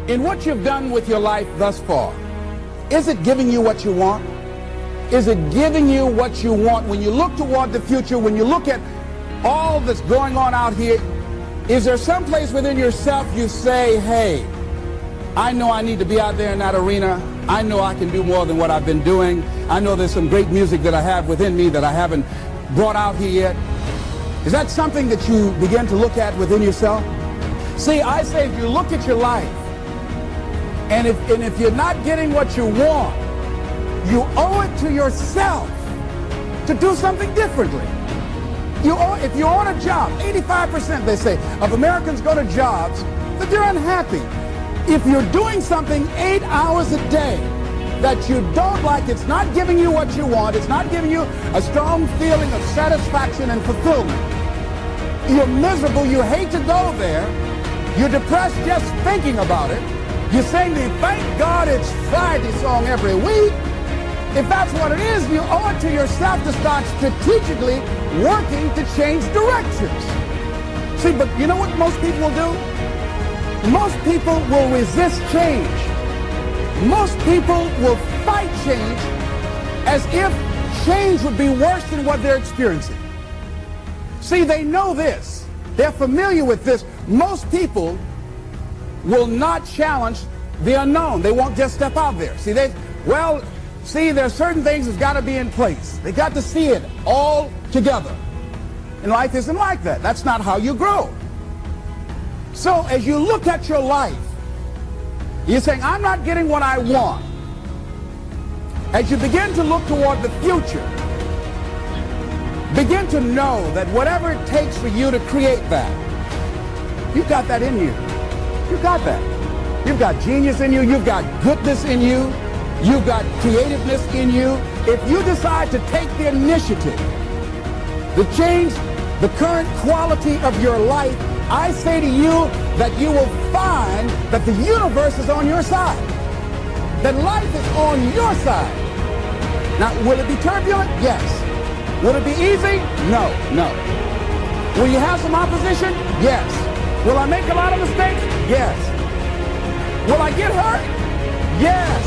In what you've done with your life thus far, is it giving you what you want? Is it giving you what you want? When you look toward the future, when you look at all that's going on out here, is there some place within yourself you say, hey, I know I need to be out there in that arena. I know I can do more than what I've been doing. I know there's some great music that I have within me that I haven't brought out here yet. Is that something that you begin to look at within yourself? See, I say if you look at your life, and if you're not getting what you want, you owe it to yourself to do something differently. If you're on a job, 85% they say of Americans go to jobs that they're unhappy. If you're doing something 8 hours a day that you don't like, it's not giving you what you want, it's not giving you a strong feeling of satisfaction and fulfillment. You're miserable, you hate to go there, you're depressed just thinking about it. You sing the "Thank God It's Friday" song every week. If that's what it is, you owe it to yourself to start strategically working to change directions. See, but you know what most people will do? Most people will resist change. Most people will fight change as if change would be worse than what they're experiencing. See, they know this. They're familiar with this. Most people will not challenge the unknown. They won't just step out there. See, there's certain things that's got to be in place. They got to see it all together. And life isn't like that. That's not how you grow. So as you look at your life, you're saying, I'm not getting what I want. As you begin to look toward the future, begin to know that whatever it takes for you to create that, you've got that in you. You've got that. You've got genius in you. You've got goodness in you. You've got creativeness in you. If you decide to take the initiative to change the current quality of your life, I say to you that you will find that the universe is on your side, that life is on your side. Now, will it be turbulent? Yes. Will it be easy? No, no. Will you have some opposition? Yes. Will I make a lot of mistakes? Yes. Will I get hurt? Yes.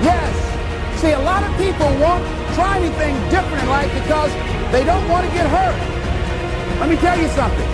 Yes. See, a lot of people won't try anything different in life because they don't want to get hurt. Let me tell you something.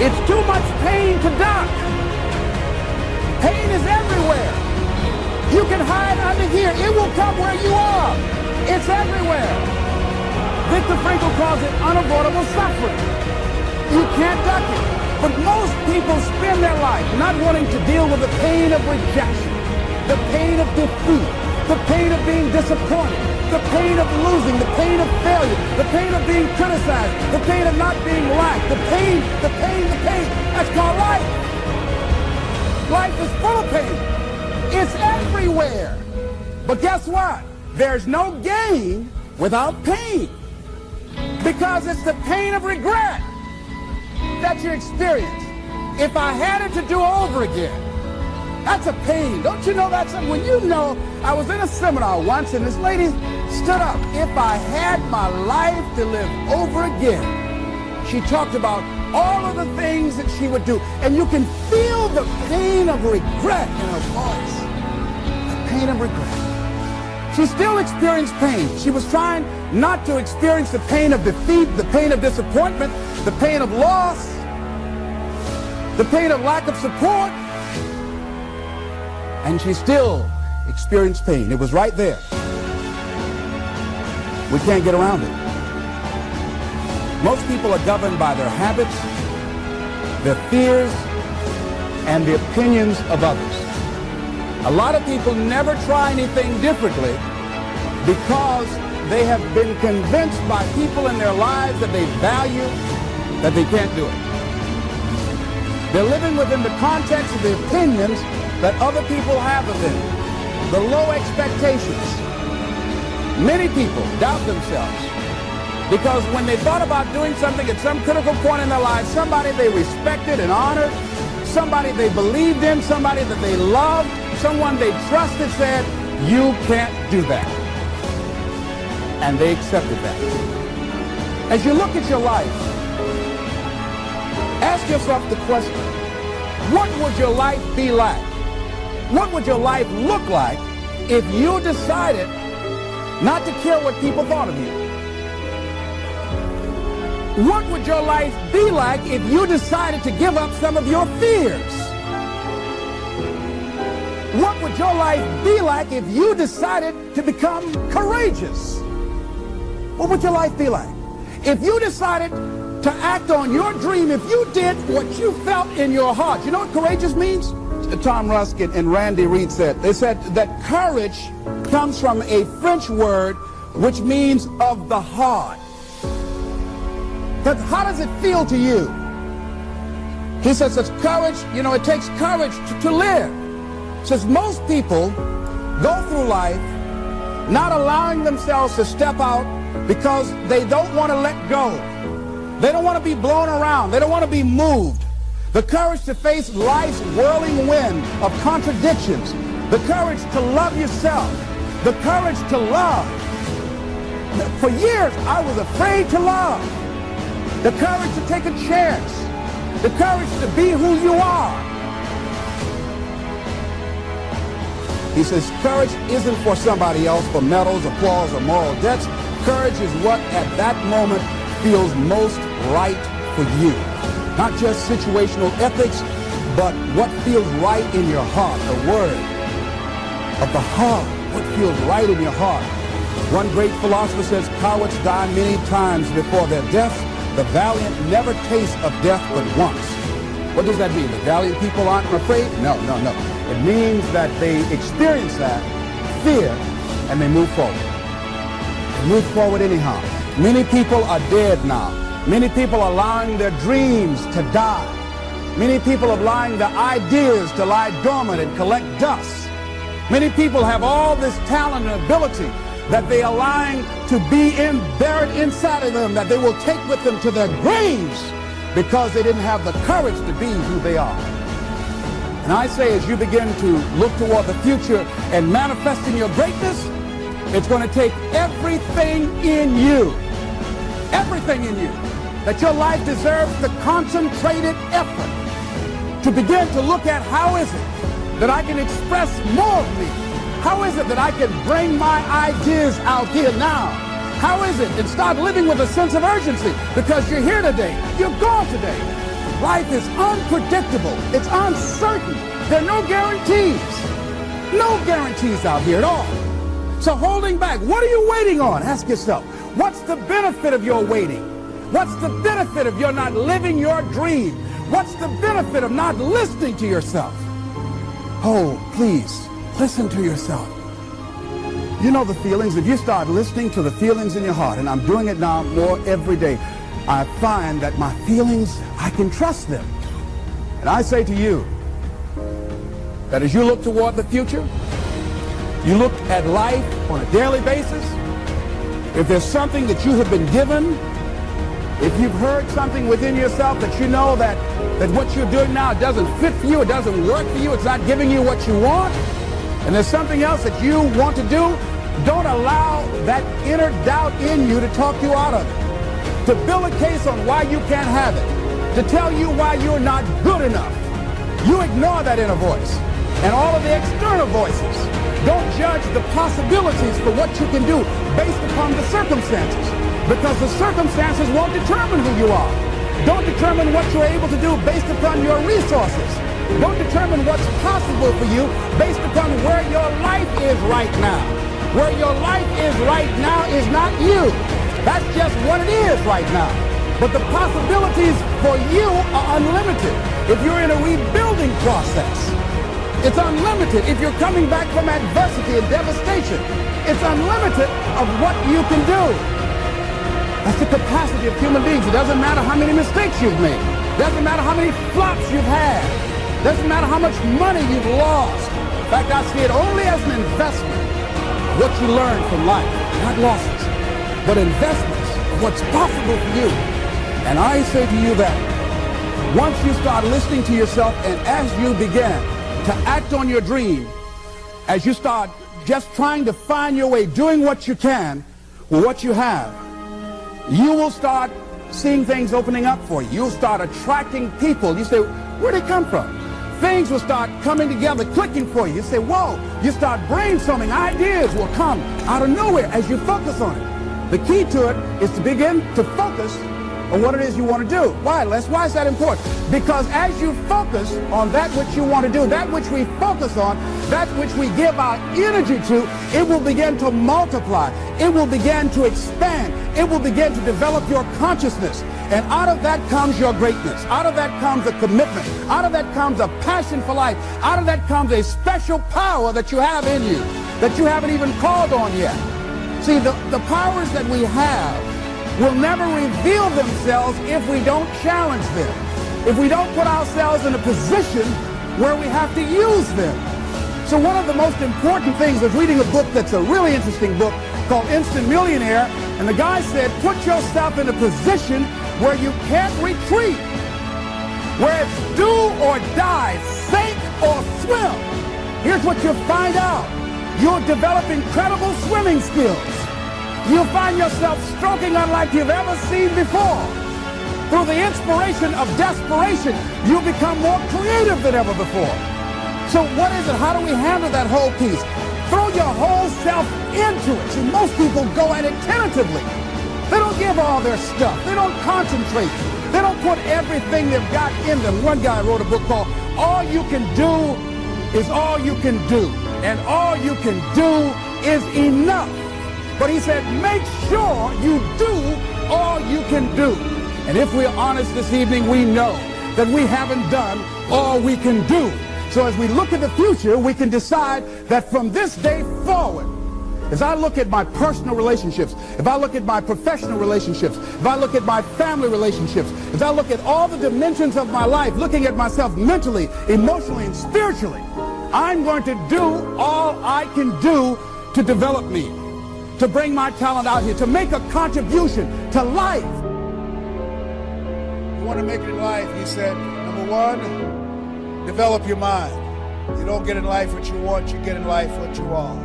It's too much pain to duck. Pain is everywhere. You can hide under here. It will come where you are. It's everywhere. Viktor Frankl calls it unavoidable suffering. You can't duck it. But most people spend their life not wanting to deal with the pain of rejection, the pain of defeat, the pain of being disappointed, the pain of losing, the pain of failure, the pain of being criticized, the pain of not being liked, the pain. That's called life. Life is full of pain. It's everywhere. But guess what? There's no gain without pain. Because it's the pain of regret that you experience. If I had it to do over again, that's a pain. Don't you know that's something? When you know, I was in a seminar once and this lady stood up. If I had my life to live over again, she talked about all of the things that she would do. And you can feel the pain of regret in her voice. The pain of regret. She still experienced pain. She was trying not to experience the pain of defeat, the pain of disappointment, the pain of loss, the pain of lack of support. And she still experienced pain. It was right there. We can't get around it. Most people are governed by their habits, their fears, and the opinions of others. A lot of people never try anything differently because they have been convinced by people in their lives that they value that they can't do it. They're living within the context of the opinions that other people have of them, the low expectations. Many people doubt themselves because when they thought about doing something at some critical point in their lives, somebody they respected and honored, somebody they believed in, somebody that they loved, someone they trusted said, you can't do that. And they accepted that. As you look at your life, ask yourself the question, What would your life be like? What would your life look like if you decided not to care what people thought of you? What would your life be like if you decided to give up some of your fears? What would your life be like if you decided to become courageous? What would your life be like? If you decided to act on your dream, if you did what you felt in your heart. You know what courageous means? Tom Rusk and Randy Reed said. They said that courage comes from a French word which means of the heart. But how does it feel to you? He says it's courage, you know, it takes courage to live. Says most people go through life not allowing themselves to step out because they don't want to let go. They don't want to be blown around. They don't want to be moved. The courage to face life's whirling wind of contradictions. The courage to love yourself. The courage to love. For years, I was afraid to love. The courage to take a chance. The courage to be who you are. He says courage isn't for somebody else, for medals, applause, or moral debts. Courage is what at that moment feels most right for you. Not just situational ethics, but what feels right in your heart. The word of the heart, what feels right in your heart. One great philosopher says, cowards die many times before their death. The valiant never taste of death but once. What does that mean? The valiant people aren't afraid? No. It means that they experience that fear and they move forward. They move forward anyhow. Many people are dead now. Many people are allowing their dreams to die. Many people are allowing their ideas to lie dormant and collect dust. Many people have all this talent and ability that they are allowing to be buried inside of them, that they will take with them to their graves because they didn't have the courage to be who they are. And I say, as you begin to look toward the future and manifesting your greatness, it's going to take everything in you, that your life deserves the concentrated effort to begin to look at how is it that I can express more of me? How is it that I can bring my ideas out here now? How is it? And start living with a sense of urgency because you're here today. You're gone today. Life is unpredictable. It's uncertain. There are no guarantees. No guarantees out here at all. So holding back, what are you waiting on? Ask yourself, what's the benefit of your waiting? What's the benefit of your not living your dream? What's the benefit of not listening to yourself? Oh, please, listen to yourself. You know the feelings. If you start listening to the feelings in your heart, and I'm doing it now more every day, I find that my feelings, I can trust them. And I say to you that as you look toward the future, you look at life on a daily basis, if there's something that you have been given, if you've heard something within yourself that you know that what you're doing now doesn't fit for you, it doesn't work for you, it's not giving you what you want, and there's something else that you want to do, don't allow that inner doubt in you to talk you out of it. To build a case on why you can't have it. To tell you why you're not good enough. You ignore that inner voice and all of the external voices. Don't judge the possibilities for what you can do based upon the circumstances, because the circumstances won't determine who you are. Don't determine what you're able to do based upon your resources. Don't determine what's possible for you based upon where your life is right now. Where your life is right now is not you. That's just what it is right now. But the possibilities for you are unlimited. If you're in a rebuilding process, it's unlimited. If you're coming back from adversity and devastation, it's unlimited of what you can do. That's the capacity of human beings. It doesn't matter how many mistakes you've made. It doesn't matter how many flops you've had. It doesn't matter how much money you've lost. In fact, I see it only as an investment. What you learn from life, not losses, but investments of what's possible for you. And I say to you that once you start listening to yourself and as you begin to act on your dream, as you start just trying to find your way, doing what you can with what you have, you will start seeing things opening up for you. You'll start attracting people. You say, where'd they come from? things will start coming together, clicking for you. You say, whoa, you start brainstorming. Ideas will come out of nowhere as you focus on it. The key to it is to begin to focus on what it is you want to do. Why, Les? Why is that important? Because as you focus on that which you want to do, that which we focus on, that which we give our energy to, it will begin to multiply. It will begin to expand. It will begin to develop your consciousness. And out of that comes your greatness. Out of that comes a commitment. Out of that comes a passion for life. Out of that comes a special power that you have in you that you haven't even called on yet. See, the powers that we have will never reveal themselves if we don't challenge them, if we don't put ourselves in a position where we have to use them. So one of the most important things is reading a book that's a really interesting book called Instant Millionaire, and the guy said, put yourself in a position where you can't retreat, where it's do or die, sink or swim. Here's what you'll find out. You'll develop incredible swimming skills. You'll find yourself stroking unlike you've ever seen before. Through the inspiration of desperation, you'll become more creative than ever before. So what is it? How do we handle that whole piece? Throw your whole self into it. See, most people go at it tentatively. They don't give all their stuff. They don't concentrate. They don't put everything they've got in them. One guy wrote a book called All You Can Do Is All You Can Do. And all you can do is enough. But he said, make sure you do all you can do. And if we're honest this evening, we know that we haven't done all we can do. So as we look at the future, we can decide that from this day forward, as I look at my personal relationships, if I look at my professional relationships, if I look at my family relationships, as I look at all the dimensions of my life, looking at myself mentally, emotionally, and spiritually, I'm going to do all I can do to develop me, to bring my talent out here, to make a contribution to life. You want to make it in life, he said, number one, develop your mind. You don't get in life what you want, you get in life what you are.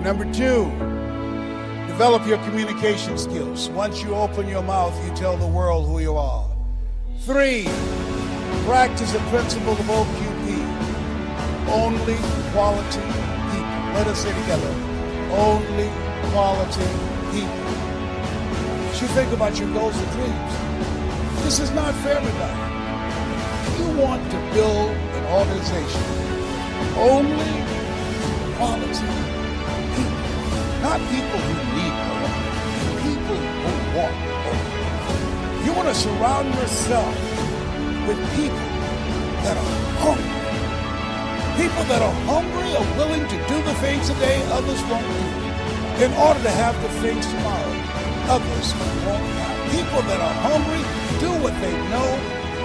Number two, develop your communication skills. Once you open your mouth, you tell the world who you are. Three, practice the principle of OQP. Only quality people. Let us say together. Only quality people. You should think about your goals and dreams. This is not for everybody. You want to build an organization. Only quality people. Not people who need more. People who want more. You want to surround yourself with people that are hungry. People that are hungry are willing to do the things today others won't do in order to have the things tomorrow others won't have. People that are hungry do what they know,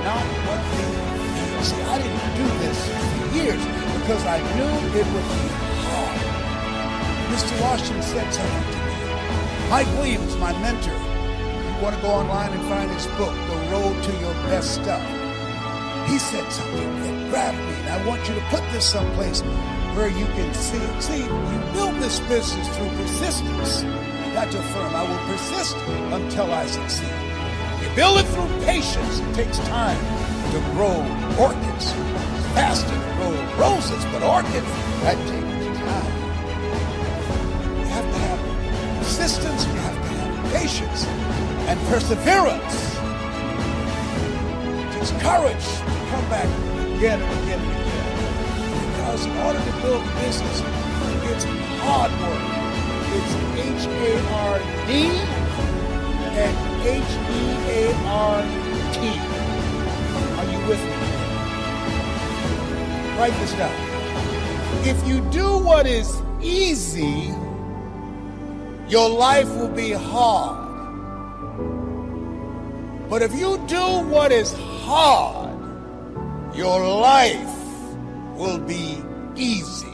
not what they feel. See, I didn't do this for years because I knew it would be hard. Mr. Washington said something to me. Mike Williams, my mentor, you want to go online and find his book, The Road to Your Best Stuff. He said something that grabbed me, and I want you to put this someplace where you can see it. See, you build this business through persistence. Not your firm. I will persist until I succeed. You build it through patience. It takes time to grow orchids. It's faster to grow roses, but orchids, that takes time. You have to have persistence. You have to have patience and perseverance. It takes courage to come back again and again and again. Because in order to build a business, it's hard work. It's H-A-R-D and H-E-A-R-T. Are you with me? Write this down. If you do what is easy, your life will be hard. But if you do what is hard, your life will be easy.